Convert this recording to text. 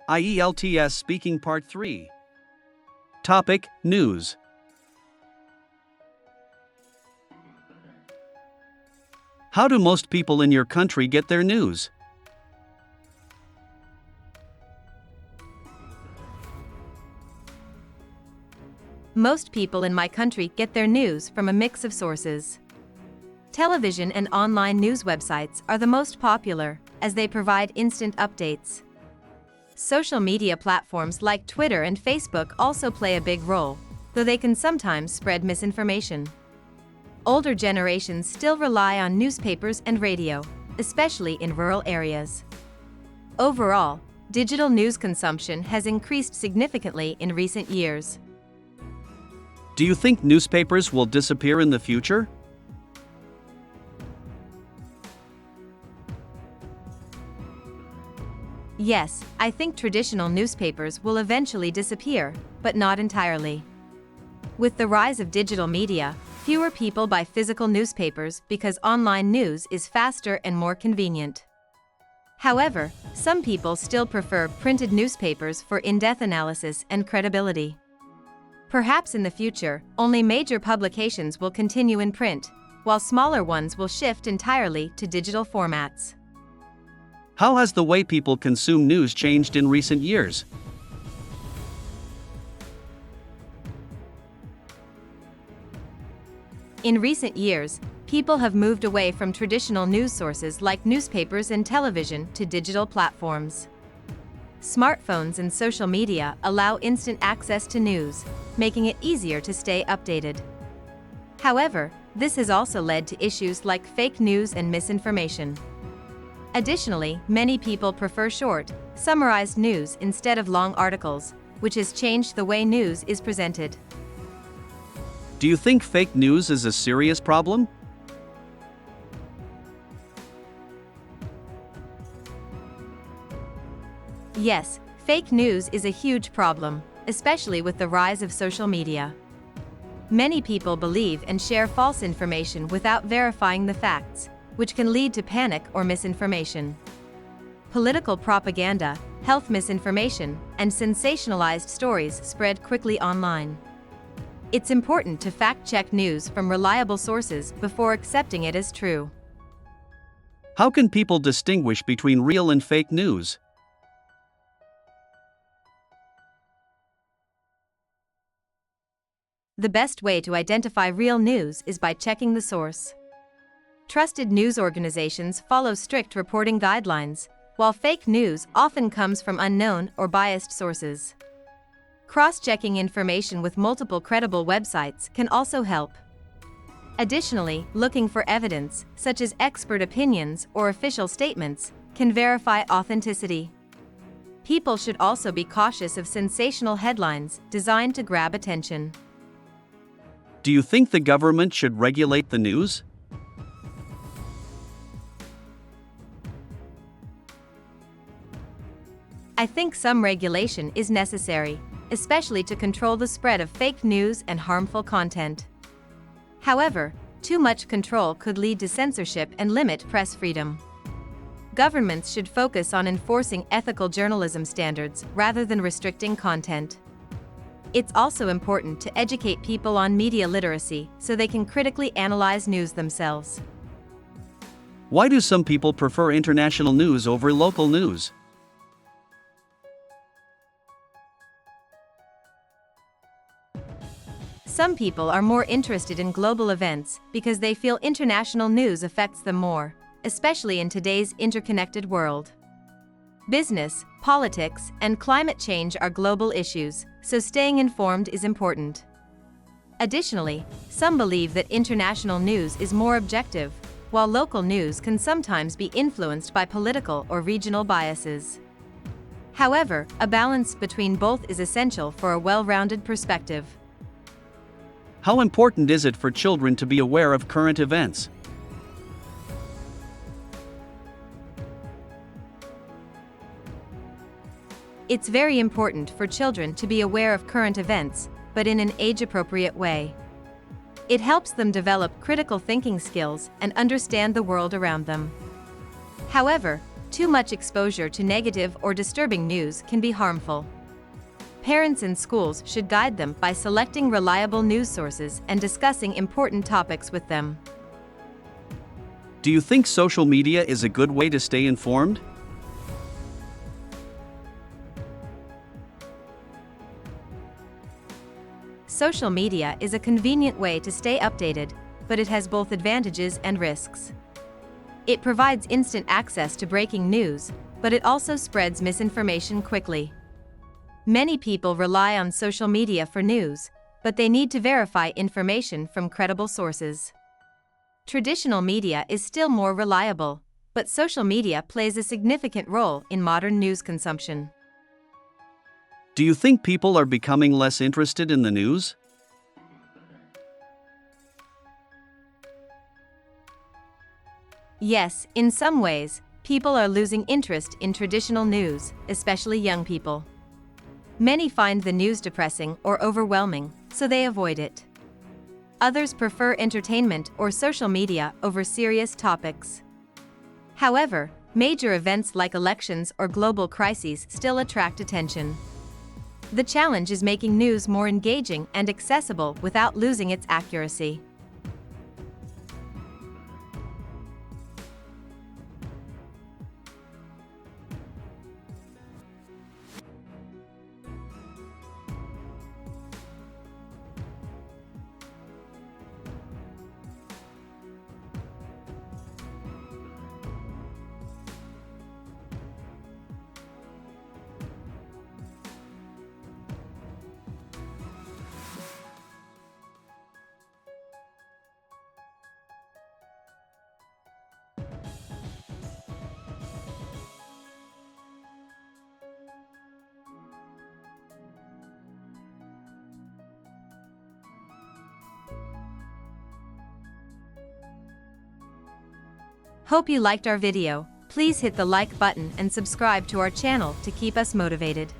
IELTS Speaking Part 3. Topic: News. How do most people in your country get their news? Most people in my country get their news from a mix of sources. Television and online news websites are the most popular, as they provide instant updates. Social media platforms like Twitter and Facebook also play a big role, though they can sometimes spread misinformation. Older generations still rely on newspapers and radio, especially in rural areas. Overall, digital news consumption has increased significantly in recent years. Do you think newspapers will disappear in the future? Yes, I think traditional newspapers will eventually disappear, but not entirely. With the rise of digital media, fewer people buy physical newspapers because online news is faster and more convenient. However, some people still prefer printed newspapers for in-depth analysis and credibility. Perhaps in the future, only major publications will continue in print, while smaller ones will shift entirely to digital formats. How has the way people consume news changed in recent years? In recent years, people have moved away from traditional news sources like newspapers and television to digital platforms. Smartphones and social media allow instant access to news, making it easier to stay updated. However, this has also led to issues like fake news and misinformation. Additionally, many people prefer short, summarized news instead of long articles, which has changed the way news is presented. Do you think fake news is a serious problem? Yes, fake news is a huge problem, especially with the rise of social media. Many people believe and share false information without verifying the facts, which can lead to panic or misinformation. Political propaganda, health misinformation, and sensationalized stories spread quickly online. It's important to fact-check news from reliable sources before accepting it as true. How can people distinguish between real and fake news? The best way to identify real news is by checking the source. Trusted news organizations follow strict reporting guidelines, while fake news often comes from unknown or biased sources. Cross-checking information with multiple credible websites can also help. Additionally, looking for evidence, such as expert opinions or official statements, can verify authenticity. People should also be cautious of sensational headlines designed to grab attention. Do you think the government should regulate the news? I think some regulation is necessary, especially to control the spread of fake news and harmful content. However, too much control could lead to censorship and limit press freedom. Governments should focus on enforcing ethical journalism standards rather than restricting content. It's also important to educate people on media literacy so they can critically analyze news themselves. Why do some people prefer international news over local news? Some people are more interested in global events because they feel international news affects them more, especially in today's interconnected world. Business, politics, and climate change are global issues, so staying informed is important. Additionally, some believe that international news is more objective, while local news can sometimes be influenced by political or regional biases. However, a balance between both is essential for a well-rounded perspective. How important is it for children to be aware of current events? It's very important for children to be aware of current events, but in an age-appropriate way. It helps them develop critical thinking skills and understand the world around them. However, Too much exposure to negative or disturbing news can be harmful. Parents and schools should guide them by selecting reliable news sources and discussing important topics with them. Do you think social media is a good way to stay informed? Social media is a convenient way to stay updated, but it has both advantages and risks. It provides instant access to breaking news, but it also spreads misinformation quickly. Many people rely on social media for news, but they need to verify information from credible sources. Traditional media is still more reliable, but social media plays a significant role in modern news consumption. Do you think people are becoming less interested in the news? Yes, in some ways, people are losing interest in traditional news, especially young people. Many find the news depressing or overwhelming, so they avoid it. Others prefer entertainment or social media over serious topics. However, major events like elections or global crises still attract attention. The challenge is making news more engaging and accessible without losing its accuracy. Hope you liked our video. Please hit the like button and subscribe to our channel to keep us motivated.